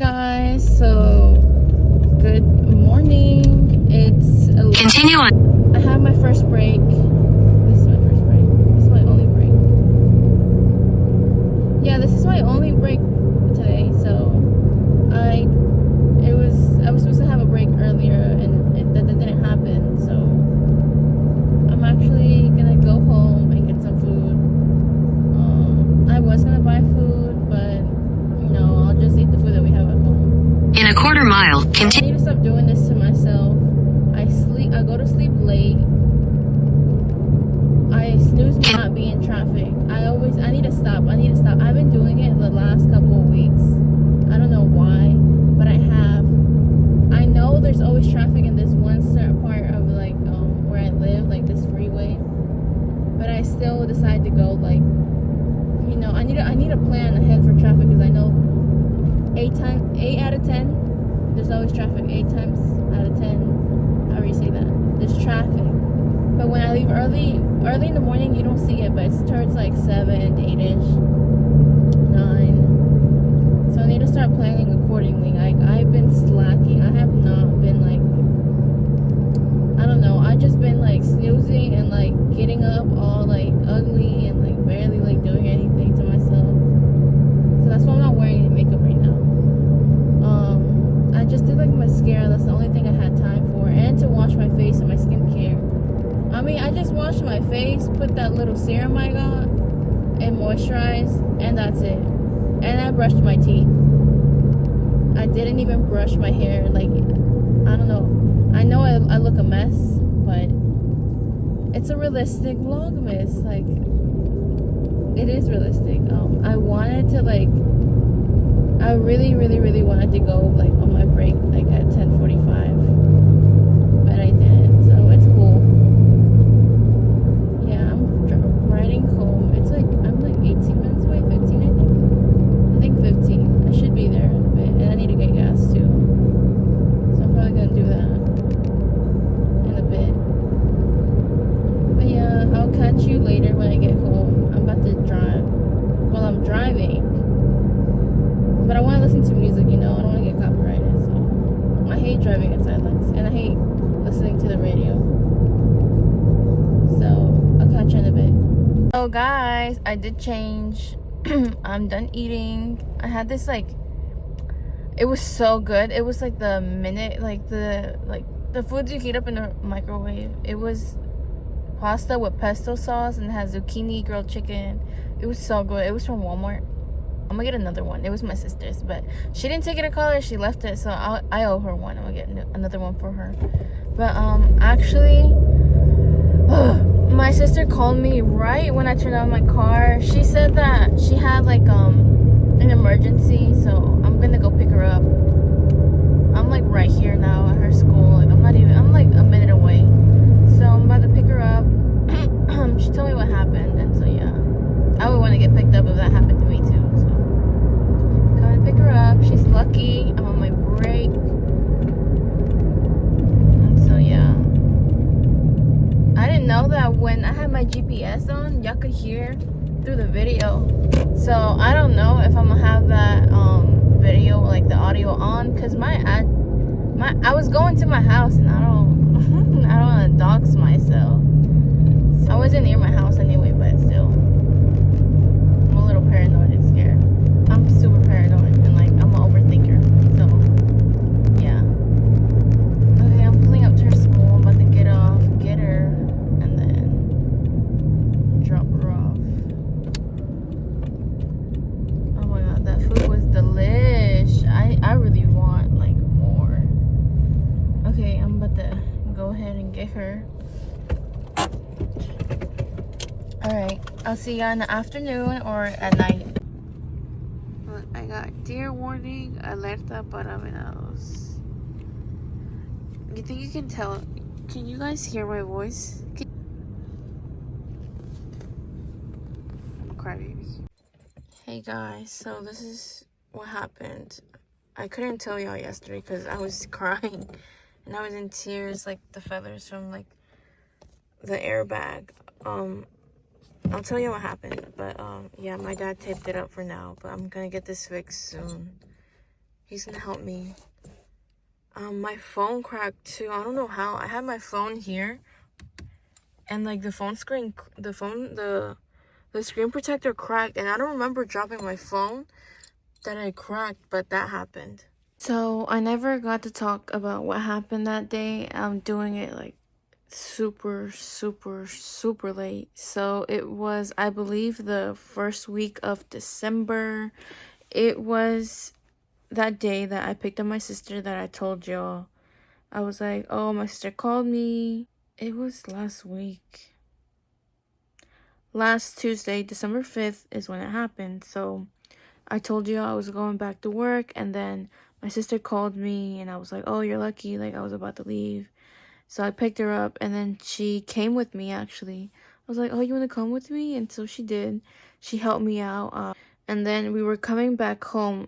guys, so good morning. It's continue on. I have my first break. This is my first break. This is my only break. Yeah, this is my only break today. So I was supposed to have a break earlier, and that didn't happen. So I'm actually gonna go home and get some food. I was gonna buy food, but no, I'll just eat the food that we have at home. In a quarter mile, I need to stop doing this to myself. I go to sleep late. I snooze me not being in traffic. I need to stop. I've been doing it the last couple of weeks. I don't know why, but I have. I know there's always traffic in this one certain part of like where I live, like this freeway. But I still decide to go like, I need a plan ahead for traffic, because I know 8 out of 10 there's always traffic. 8 times out of 10, however you say that, there's traffic. But when I leave early in the morning, you don't see it, but it's towards like 7, 8ish, 9. So I need to start planning accordingly. I've been slacking. I have not been like, I don't know, I've just been like snoozing and like getting up all like ugly and like barely like doing anything to myself. So that's why I'm not wearing any makeup right now. I just did like mascara. That's the only thing I had time for, and to wash my face and my skincare. I mean, I just washed my face, put that little serum I got, and moisturize, and that's it. And I brushed my teeth. I didn't even brush my hair. Like, I don't know. I know I look a mess, but it's a realistic vlogmas. Like, it is realistic. I wanted to like, I really wanted to go like on my break like at 10:45, but I didn't. So it's cool. Yeah, I'm riding home. It's like I'm like 18 minutes away, 15 I think 15. I should be there in a bit, and I need to get gas too. So I'm probably gonna do that in a bit. But yeah, I'll catch you later when I get home. I'm about to drive. Well, I'm driving, but I want to listen to music, I don't want to get copyrighted. So I hate driving in silence, and I hate listening to the radio. So I'll catch you in a bit. So guys, I did change. I'm done eating. I had this like, it was so good. It was like the foods you heat up in the microwave. It was pasta with pesto sauce, and it has zucchini grilled chicken. It was so good. It was from Walmart. I'm gonna get another one. It was my sister's, but she didn't take it to college. She left it, so I owe her one. I'm gonna get another one for her. But actually, my sister called me right when I turned on my car. She said that she had like an emergency, so I'm gonna go pick her up. I'm like right here now at her school. Like I'm like a minute away. So I'm about to pick her up. She told me what happened, and so yeah, I would want to get picked up if that happened to me too. So come and pick her up. She's lucky. I'm on my break, and so yeah. I didn't know that when I had my GPS on, y'all could hear through the video. So I don't know if I'm gonna have that video, like the audio on, because I was going to my house, and I don't I don't want to dox myself. I wasn't near my house anyway, but still, I'm a little paranoid and scared. I'm super paranoid, and like I'm an overthinker. So yeah. Okay, I'm pulling up to her school. I'm about to get her, and then drop her off. Oh my god, that food was delish. I really want like more. Okay, I'm about to go ahead and get her. Alright, I'll see ya in the afternoon or at night. Look, I got deer warning, alerta para venados. You think you can tell? Can you guys hear my voice? I'm a crybaby. Hey guys, so this is what happened. I couldn't tell y'all yesterday because I was crying and I was in tears, like the feathers from like the airbag. I'll tell you what happened, but yeah, my dad taped it up for now, but I'm gonna get this fixed soon. He's gonna help me. My phone cracked too. I don't know how. I had my phone here, and like the screen protector cracked, and I don't remember dropping my phone that I cracked, but that happened. So I never got to talk about what happened that day. I'm doing it like super late. So it was, I believe, the first week of December. It was that day that I picked up my sister that I told y'all. I was like, oh, my sister called me. It was last week. Last Tuesday, December 5th is when it happened. So I told you I was going back to work, and then my sister called me, and I was like, oh, you're lucky. Like, I was about to leave. So I picked her up, and then she came with me, actually. I was like, oh, you want to come with me? And so she did. She helped me out. And then we were coming back home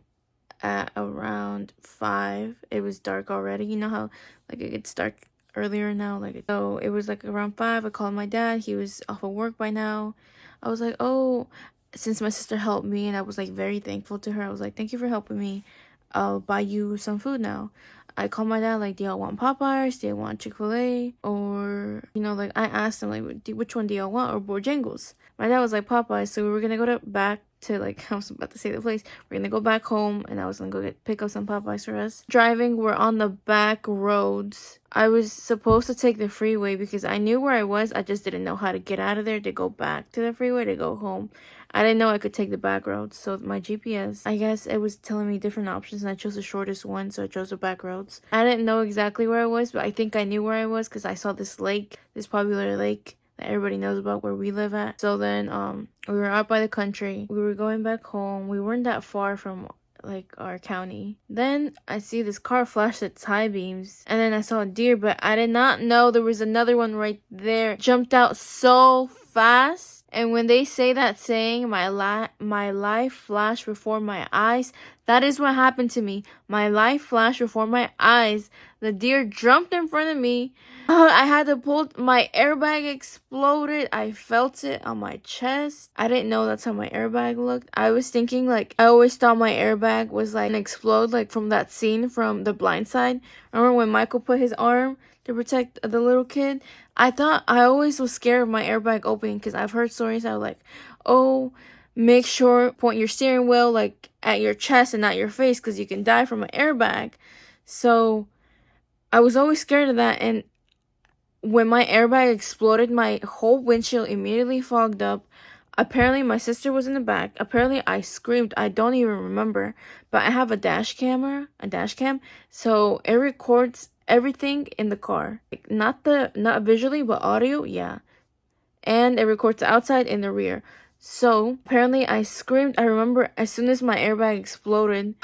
at around 5. It was dark already. You know how, like, it gets dark earlier now? So it was, like, around 5. I called my dad. He was off of work by now. I was like, oh, since my sister helped me, and I was, like, very thankful to her. I was like, thank you for helping me. I'll buy you some food now. I called my dad, like, do y'all want Popeyes? Do y'all want Chick-fil-A? Or, you know, like, I asked him, like, which one do y'all want? Or Bojangles? My dad was like, Popeyes. So we were gonna go back to, like, I was about to say the place. We're gonna go back home, and I was gonna go pick up some Popeyes for us. Driving, we're on the back roads. I was supposed to take the freeway because I knew where I was. I just didn't know how to get out of there to go back to the freeway to go home. I didn't know I could take the back roads. So my GPS, I guess it was telling me different options, and I chose the shortest one, so I chose the back roads. I didn't know exactly where I was, but I think I knew where I was because I saw this lake, this popular lake that everybody knows about where we live at. So then we were out by the country. We were going back home. We weren't that far from like our county. Then I see this car flash its high beams, and then I saw a deer, but I did not know there was another one right there. Jumped out so fast. And when they say that saying, my life flashed before my eyes, that is what happened to me. My life flashed before my eyes. The deer jumped in front of me. I had to pull, my airbag exploded. I felt it on my chest. I didn't know that's how my airbag looked. I was thinking, like, I always thought my airbag was like an explode, like from that scene from The Blind Side. Remember when Michael put his arm to protect the little kid? I always was scared of my airbag opening because I've heard stories that were like, oh, make sure point your steering wheel like at your chest and not your face because you can die from an airbag. So I was always scared of that, and when my airbag exploded, my whole windshield immediately fogged up. Apparently, my sister was in the back. Apparently, I screamed. I don't even remember. But I have a dash cam, so it records everything in the car. Like, not visually, but audio, yeah. And it records the outside and the rear. So, apparently, I screamed. I remember as soon as my airbag exploded,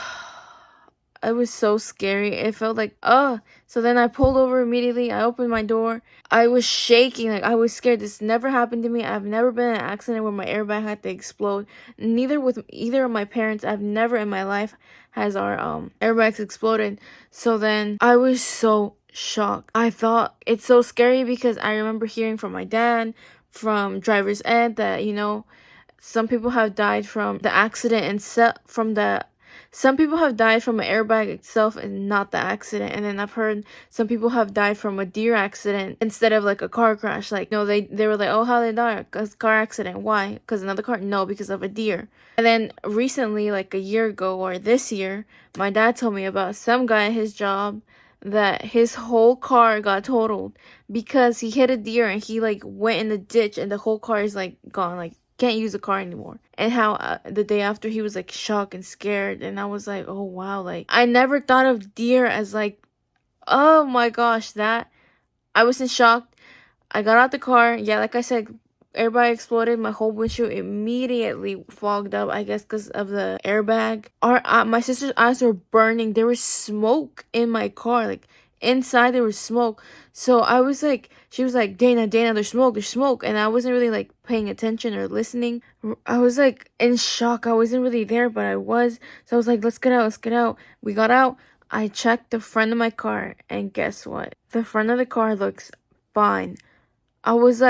it was so scary. It felt like, So then I pulled over immediately. I opened my door. I was shaking. Like, I was scared. This never happened to me. I've never been in an accident where my airbag had to explode. Neither with either of my parents. I've never in my life has our airbags exploded. So then I was so shocked. I thought it's so scary because I remember hearing from my dad, from driver's ed, that, you know, some people have died from the accident and some people have died from an airbag itself and not the accident. And then I've heard some people have died from a deer accident instead of like a car crash. Like, no, they were like, oh, how they die? Because car accident. Why? Because another car? No, because of a deer. And then recently, like a year ago or this year, my dad told me about some guy at his job that his whole car got totaled because he hit a deer and he like went in the ditch and the whole car is like gone. Like, can't use the car anymore. And how the day after he was like shocked and scared, and I was like, oh wow, like I never thought of deer as like, oh my gosh, that I was in shock. I got out the car, yeah, like I said, airbag exploded. My whole windshield immediately fogged up, I guess because of the airbag. My sister's eyes were burning. There was smoke in my car, like inside there was smoke. So I was like, she was like, Dana, there's smoke. And I wasn't really like paying attention or listening. I was like in shock. I wasn't really there, but I was. So I was like, let's get out. We got out. I checked the front of my car, and guess what? The front of the car looks fine. I was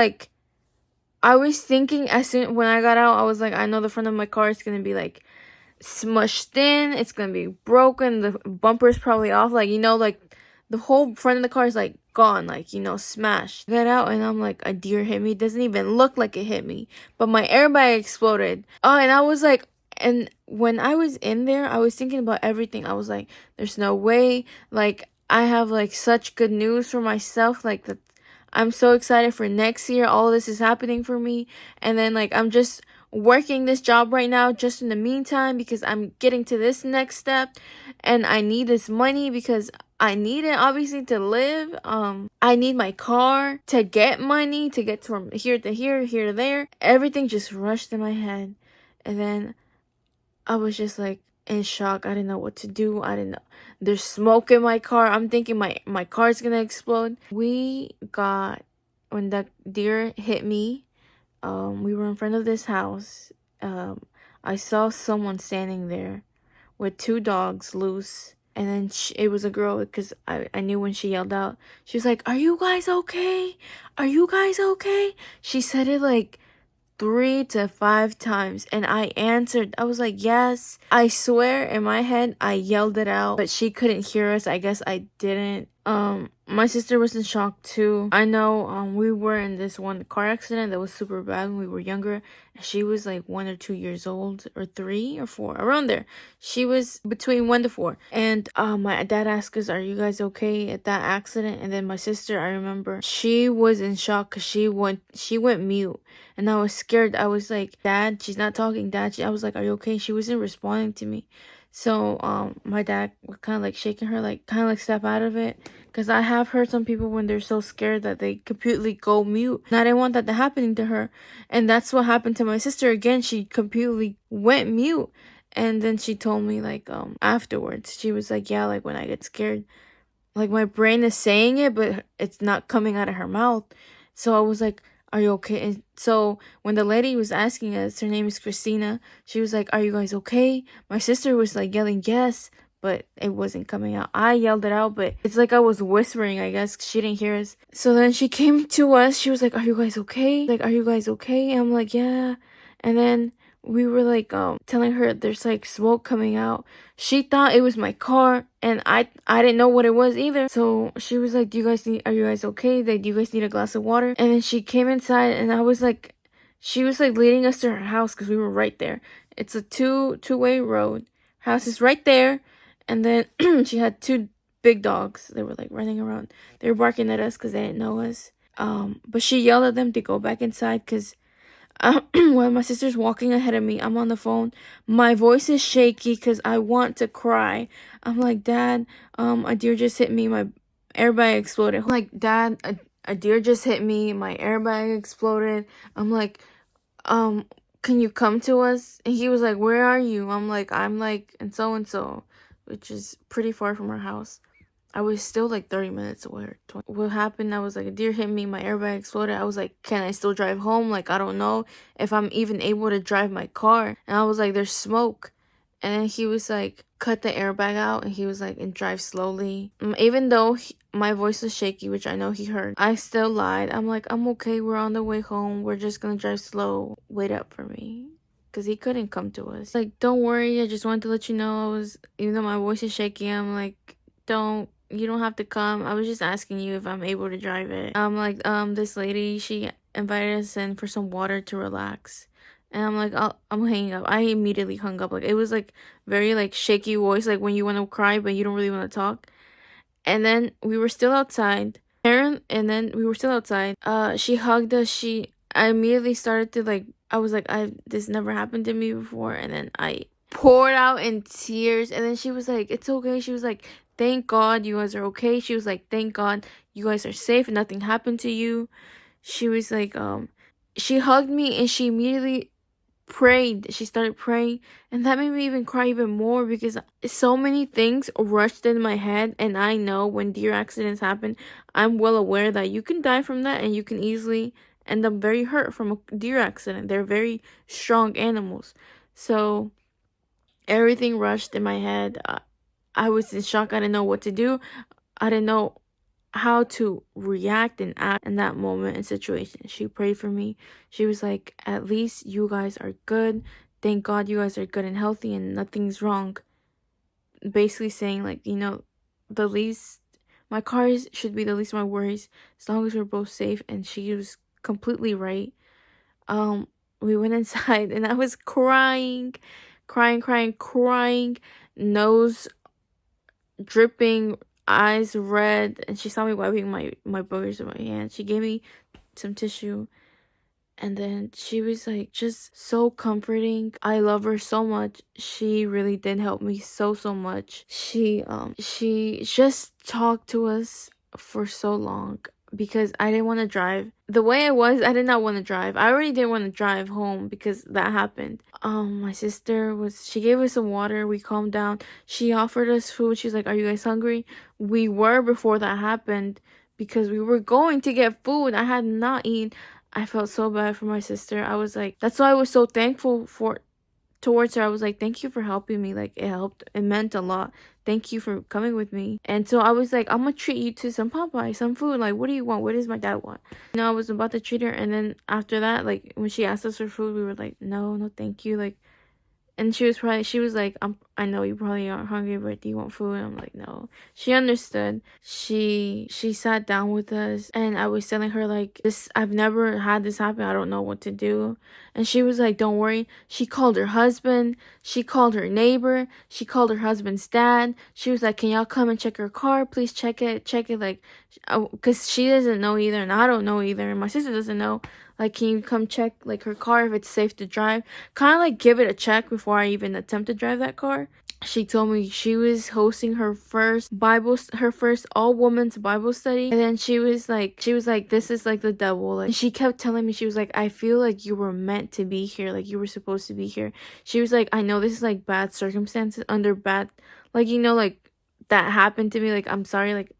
thinking when I got out, I was like, I know the front of my car is gonna be like smushed in. It's gonna be broken. The bumper's probably off. Like, you know, like the whole front of the car is like gone, like, you know, smashed. I got out and I'm like, a deer hit me. It doesn't even look like it hit me, but my airbag exploded. Oh, and I was like, and when I was in there, I was thinking about everything. I was like, there's no way. Like, I have like such good news for myself. Like, that I'm so excited for next year. All this is happening for me. And then like, I'm just working this job right now just in the meantime because I'm getting to this next step and I need this money because I need it obviously to live. I need my car to get money, to get from here to here, here to there. Everything just rushed in my head. And then I was just like in shock. I didn't know what to do. I didn't know. There's smoke in my car. I'm thinking my car's gonna explode. When the deer hit me, we were in front of this house. I saw someone standing there with 2 dogs loose. And then it was a girl because I knew when she yelled out. She was like, "Are you guys okay? Are you guys okay?" She said it like 3 to 5 times. And I answered. I was like, "Yes." I swear in my head, I yelled it out. But she couldn't hear us. I guess I didn't. My sister was in shock too. I know we were in this one car accident that was super bad when we were younger. She was like 1 or 2 years old, or 3 or 4, around there. She was between 1 to 4. And my dad asked us, "Are you guys okay at that accident?" And then my sister, I remember, she was in shock because she went mute. And I was scared. I was like, "Dad," she's not talking. "Dad," I was like, "Are you okay?" She wasn't responding to me. So my dad was kind of like shaking her, like kind of like step out of it. Because I have heard some people when they're so scared that they completely go mute. And I didn't want that to happen to her. And that's what happened to my sister again. She completely went mute. And then she told me like afterwards, she was like, "Yeah, like when I get scared, like my brain is saying it, but it's not coming out of her mouth." So I was like, "Are you okay?" And so when the lady was asking us, her name is Christina, she was like, "Are you guys okay?" My sister was like yelling yes, but it wasn't coming out. I yelled it out, but it's like I was whispering, I guess, 'cause she didn't hear us. So then she came to us. She was like, "Are you guys okay? Like, are you guys okay?" And I'm like, "Yeah." And then we were like telling her there's like smoke coming out. She thought it was my car, and I didn't know what it was either. So she was like, "Are you guys okay? Like, do you guys need a glass of water?" And then she came inside, and I was like, she was like leading us to her house because we were right there. It's a two-way road. House is right there. And then she had 2 big dogs. They were like running around. They were barking at us because they didn't know us. But she yelled at them to go back inside because while my sister's walking ahead of me, I'm on the phone. My voice is shaky because I want to cry. I'm like, "Dad, a deer just hit me. My airbag exploded." I'm like, "Dad, a deer just hit me. My airbag exploded." I'm like, "Can you come to us?" And he was like, "Where are you?" I'm like, "I'm like in so and so," which is pretty far from our house. I was still like 30 minutes away or 20. What happened, I was like, a deer hit me, my airbag exploded. I was like, "Can I still drive home? Like, I don't know if I'm even able to drive my car." And I was like, "There's smoke." And then he was like, "Cut the airbag out." And he was like, "And drive slowly." Even though my voice was shaky, which I know he heard, I still lied. I'm like, "I'm okay. We're on the way home. We're just gonna drive slow. Wait up for me." Because he couldn't come to us. Like, "Don't worry. I just wanted to let you know even though my voice is shaky, I'm like, you don't have to come. I was just asking you if I'm able to drive it." Like, this lady, she invited us in for some water to relax. And I'm like, I'm hanging up. I immediately hung up. Like, it was like very like shaky voice, like when you want to cry, but you don't really want to talk. And then we were still outside. She hugged us. I immediately started to like, I was like, this never happened to me before. And then I poured out in tears. And then she was like, "It's okay." She was like, "Thank God you guys are okay." She was like, "Thank God you guys are safe. Nothing happened to you." She was like, she hugged me and she immediately prayed. She started praying, and that made me even cry even more because so many things rushed in my head. And I know when deer accidents happen, I'm well aware that you can die from that and you can easily end up very hurt from a deer accident. They're very strong animals. So everything rushed in my head. I was in shock. I didn't know what to do. I didn't know how to react and act in that moment and situation. She prayed for me. She was like, "At least you guys are good. thank God you guys are good and healthy and nothing's wrong. Basically saying, like, you know, the least, my cars should be the least of my worries as long as we're both safe. And she was completely right. We went inside and I was crying, nose dripping, eyes red, and she saw me wiping my boogers with my hand. She gave me some tissue, and then she was like just so comforting. I love her so much. She really did help me so much. She just talked to us for so long because I didn't want to drive. The way I was, I did not want to drive. I already didn't want to drive home because that happened. My sister she gave us some water. We calmed down. She offered us food. She's like, "Are you guys hungry?" We were before that happened because we were going to get food. I had not eaten. I felt so bad for my sister. I was like, that's why I was so thankful towards her. I was like, thank you for helping me. Like, it helped. It meant a lot. Thank you for coming with me. And so I was like, I'm gonna treat you to some Popeye, some food. Like, what do you want? What does my dad want? You know, I was about to treat her. And then after that, like, when she asked us for food, we were like, no, thank you. Like, and she was like, I know you probably aren't hungry, but do you want food? And I'm like, no. She understood. She sat down with us, and I was telling her, like, I've never had this happen. I don't know what to do. And she was like, don't worry. She called her husband. She called her neighbor. She called her husband's dad. She was like, can y'all come and check her car? Please check it, like, because she doesn't know either, and I don't know either, and my sister doesn't know. Like, can you come check, like, her car if it's safe to drive? Kind of, like, give it a check before I even attempt to drive that car. She told me she was hosting her first all-women's Bible study. And then she was like, this is, like, the devil. Like, she kept telling me, she was like, I feel like you were meant to be here. Like, you were supposed to be here. She was like, I know this is, like, bad circumstances, like, you know, like, that happened to me. Like, I'm sorry, like,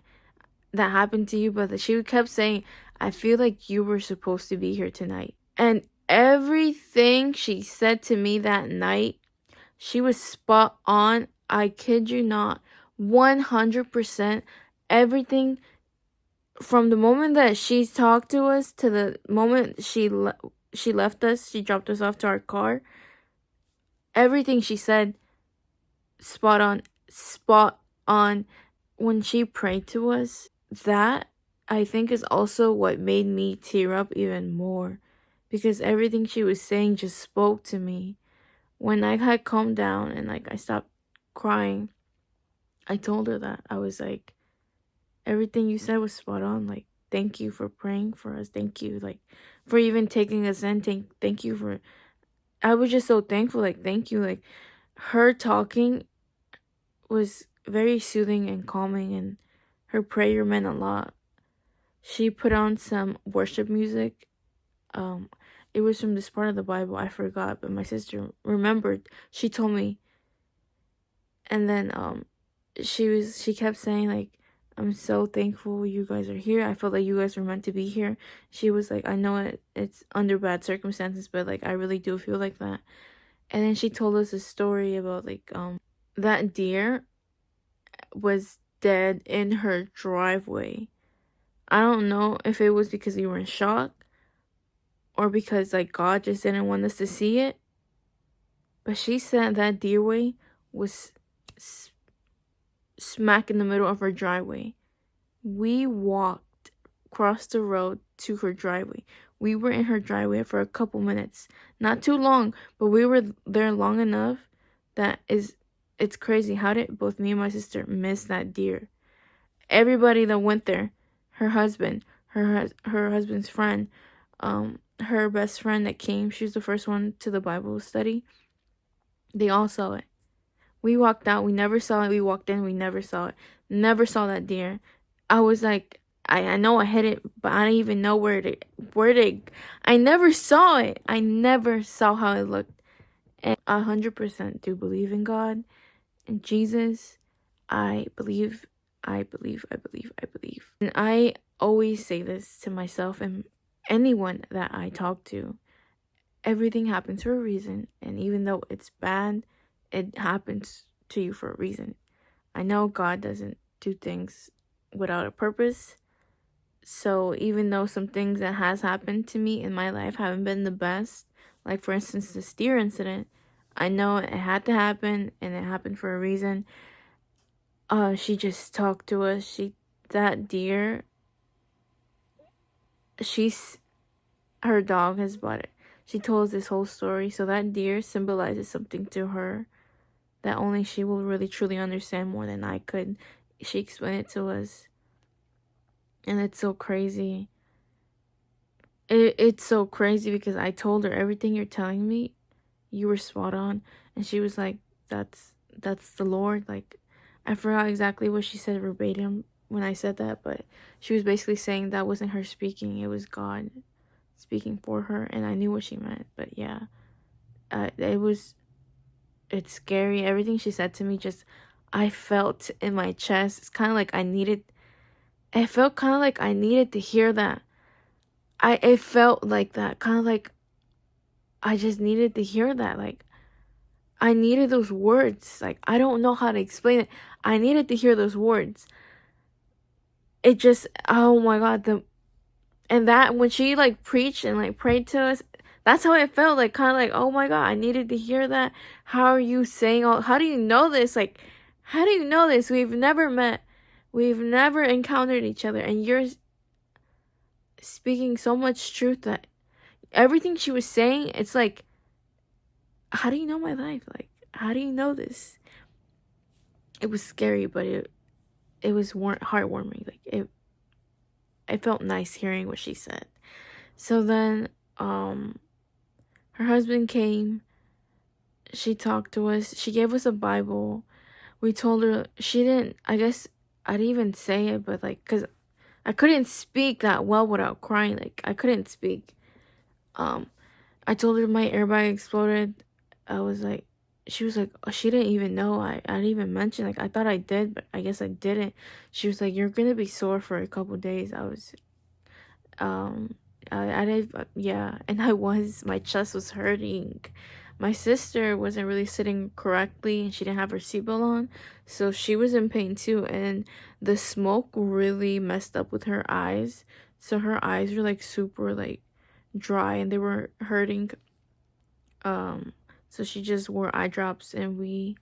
that happened to you. But she kept saying, I feel like you were supposed to be here tonight. And everything she said to me that night, she was spot on. I kid you not. 100%. Everything from the moment that she talked to us to the moment she left us, she dropped us off to our car. Everything she said, spot on. When she prayed to us, that I think is also what made me tear up even more, because everything she was saying just spoke to me. When I had calmed down and, like, I stopped crying, I told her that. I was like, everything you said was spot on. Like, thank you for praying for us. Thank you, like, for even taking us in. Thank you for, I was just so thankful. Like, thank you. Like, her talking was very soothing and calming, and her prayer meant a lot. She put on some worship music. It was from this part of the Bible. I forgot, but my sister remembered. She told me. And then she kept saying, like, I'm so thankful you guys are here. I felt like you guys were meant to be here. She was like, I know it's under bad circumstances, but, like, I really do feel like that. And then she told us a story about, like, that deer was dead in her driveway. I don't know if it was because we were in shock or because, like, God just didn't want us to see it. But she said that deer was smack in the middle of her driveway. We walked across the road to her driveway. We were in her driveway for a couple minutes. Not too long, but we were there long enough that it's crazy. How did both me and my sister miss that deer? Everybody that went there, her husband, her husband's friend, her best friend that came, she was the first one to the Bible study. They all saw it. We walked out, we never saw it. We walked in, we never saw it. Never saw that deer. I was like, I know I hit it, but I don't even know where I never saw it. I never saw how it looked. And 100% do believe in God and Jesus. I believe. And I always say this to myself and anyone that I talk to. Everything happens for a reason, and even though it's bad, it happens to you for a reason. I know God doesn't do things without a purpose. So even though some things that has happened to me in my life haven't been the best, like for instance this deer incident, I know it had to happen, and it happened for a reason. She just talked to us. That deer, her dog has bought it. She told us this whole story. So that deer symbolizes something to her that only she will really truly understand more than I could. She explained it to us. And it's so crazy. It's so crazy because I told her everything you're telling me, you were spot on. And she was like, that's the Lord. Like, I forgot exactly what she said verbatim when I said that, but she was basically saying that wasn't her speaking, it was God speaking for her, and I knew what she meant. But yeah, it's scary. Everything she said to me, just I felt in my chest. It's kind of like it felt kind of like I needed to hear that. It felt like that, kind of like I just needed to hear that. Like, I needed those words. Like, I don't know how to explain it. I needed to hear those words. It just, oh my God, and that when she like preached and like prayed to us, that's how it felt. Like, kind of like, oh my God, I needed to hear that. How are you saying how do you know this? Like, how do you know this? We've never met. We've never encountered each other, and you're speaking so much truth that everything she was saying, it's like, how do you know my life? Like, how do you know this? It was scary, but it was heartwarming. Like, it felt nice hearing what she said. So then her husband came. She talked to us. She gave us a Bible. We told her, she didn't, I guess I didn't even say it, but like, because I couldn't speak that well without crying. Like, I couldn't speak. I told her my airbag exploded. I was like, she was like, oh, she didn't even know. I didn't even mention. Like, I thought I did, but I guess I didn't. She was like, you're gonna be sore for a couple days. I was, I did, yeah, and my chest was hurting. My sister wasn't really sitting correctly, and she didn't have her seatbelt on, so she was in pain too, and the smoke really messed up with her eyes, so her eyes were like super like dry, and they were hurting. So she just wore eye drops, and we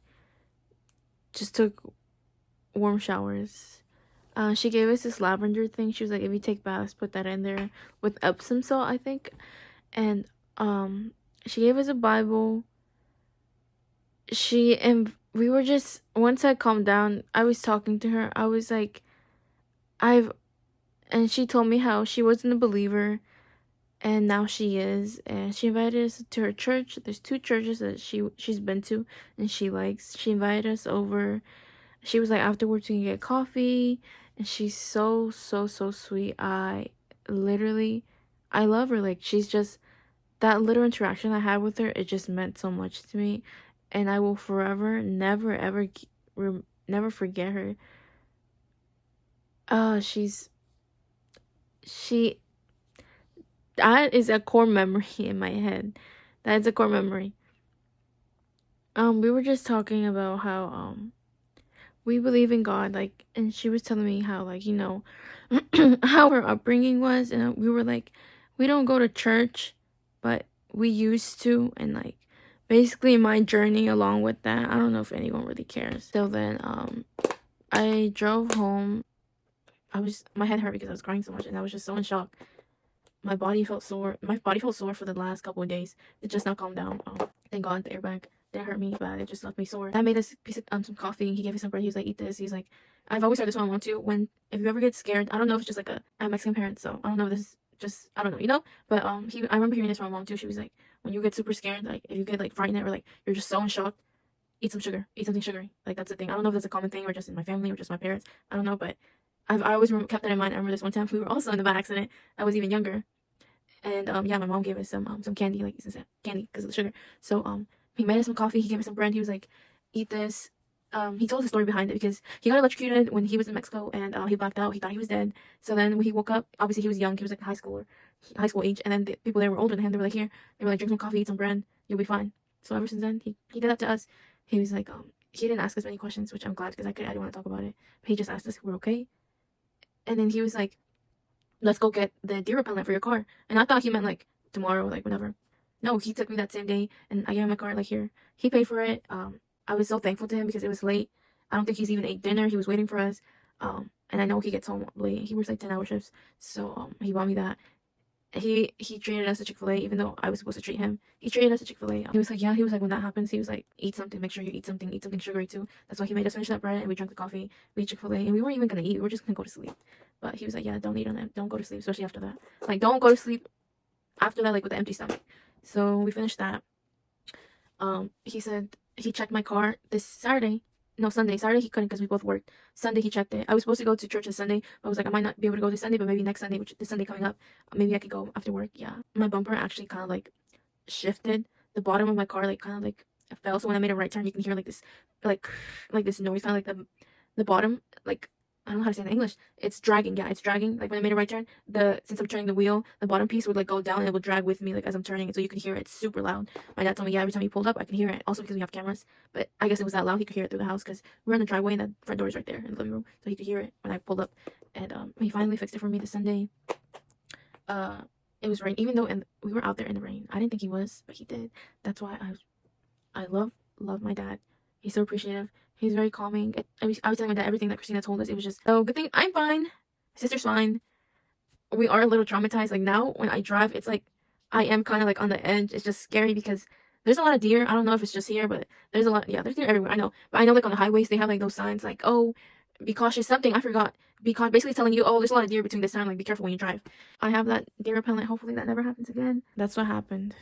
just took warm showers. She gave us this lavender thing. She was like, if you take baths, put that in there with Epsom salt, I think. And she gave us a Bible. We were just, once I calmed down, I was talking to her. I was like, and she told me how she wasn't a believer, and now she is. And she invited us to her church. There's 2 churches that she's been to and she likes. She invited us over. She was like, afterwards we can get coffee. And she's so sweet. I love her. Like, she's just, that little interaction I had with her, it just meant so much to me. And I will forever, never, ever, never forget her. That is a core memory in my head. That is a core memory. We were just talking about how, we believe in God, like, and she was telling me how, like, you know, how her upbringing was, and we were like, we don't go to church, but we used to, and like, basically my journey along with that, I don't know if anyone really cares. So then, I drove home. My head hurt because I was crying so much, and I was just so in shock. My body felt sore for the last couple of days. It just now calmed down. Thank God the airbag didn't hurt me, but it just left me sore. Dad made us a piece of some coffee. He gave me some bread. He was like, eat this. He's like, I've always heard this one too. If you ever get scared, I don't know if it's just like I have Mexican parents, so I don't know if this is just, I don't know, you know? But I remember hearing this from my mom too. She was like, when you get super scared, like if you get like frightened or like you're just so in shock, eat some sugar. Eat something sugary. Like, that's the thing. I don't know if that's a common thing or just in my family or just my parents. I don't know, but I always kept that in mind. I remember this one time we were also in a bad accident. I was even younger. And yeah, my mom gave us some candy, like candy because of the sugar. So he made us some coffee. He gave us some bread. He was like, eat this. He told the story behind it because he got electrocuted when he was in Mexico, and he blacked out. He thought he was dead. So then when he woke up, obviously he was young. He was like high school age. And then the people there were older than him. They were like, here. They were like, drink some coffee, eat some bread. You'll be fine. So ever since then, he did that to us. He was like, he didn't ask us many questions, which I'm glad because I didn't want to talk about it. But he just asked us if we're okay. And then he was like, let's go get the deer repellent for your car. And I thought he meant like tomorrow, like whenever. No, he took me that same day, and I gave him my card, like, here. He paid for it. I was so thankful to him because it was late. I don't think he's even ate dinner. He was waiting for us. And I know he gets home late. He works like 10-hour shifts, so he bought me that. He treated us to Chick-fil-A, even though I was supposed to treat him. He treated us to Chick-fil-A. He was like, yeah, he was like, when that happens, he was like, eat something, make sure you eat something sugary too. That's why he made us finish that bread, and we drank the coffee, we ate Chick-fil-A, and we weren't even gonna eat, we were just gonna go to sleep. But he was like, yeah, don't eat on it, don't go to sleep, especially after that. Like, don't go to sleep after that, like, with an empty stomach. So we finished that. He said he checked my car this Saturday. No, Sunday. Saturday he couldn't because we both worked. Sunday he checked it. I was supposed to go to church this Sunday, but I was like, I might not be able to go this Sunday, but maybe next Sunday, which this Sunday coming up, maybe I could go after work. Yeah. My bumper actually kind of like shifted. The bottom of my car like kind of like fell. So when I made a right turn, you can hear like this, like this noise, kind of like the bottom, like, I don't know how to say it in English. It's dragging. Yeah, it's dragging. Like when I made a right turn, since I'm turning the wheel, the bottom piece would like go down and it would drag with me like as I'm turning it, so you can hear it. It's super loud. My dad told me, yeah, every time he pulled up, I can hear it. Also because we have cameras, but I guess it was that loud he could hear it through the house because we're in the driveway and the front door is right there in the living room, so he could hear it when I pulled up. And he finally fixed it for me this Sunday. It was rain, even though we were out there in the rain. I didn't think he was, but he did. That's why I love my dad. He's so appreciative. He's very calming. I was telling my dad everything that Christina told us. It was just, oh, good thing I'm fine. My sister's fine. We are a little traumatized. Like now when I drive, it's like I am kind of like on the edge. It's just scary because there's a lot of deer. I don't know if it's just here, but there's a lot. Yeah, there's deer everywhere. I know. But I know like on the highways, they have like those signs like, oh, be cautious. Something I forgot. Because basically telling you, oh, there's a lot of deer between this time. Like be careful when you drive. I have that deer repellent. Hopefully that never happens again. That's what happened.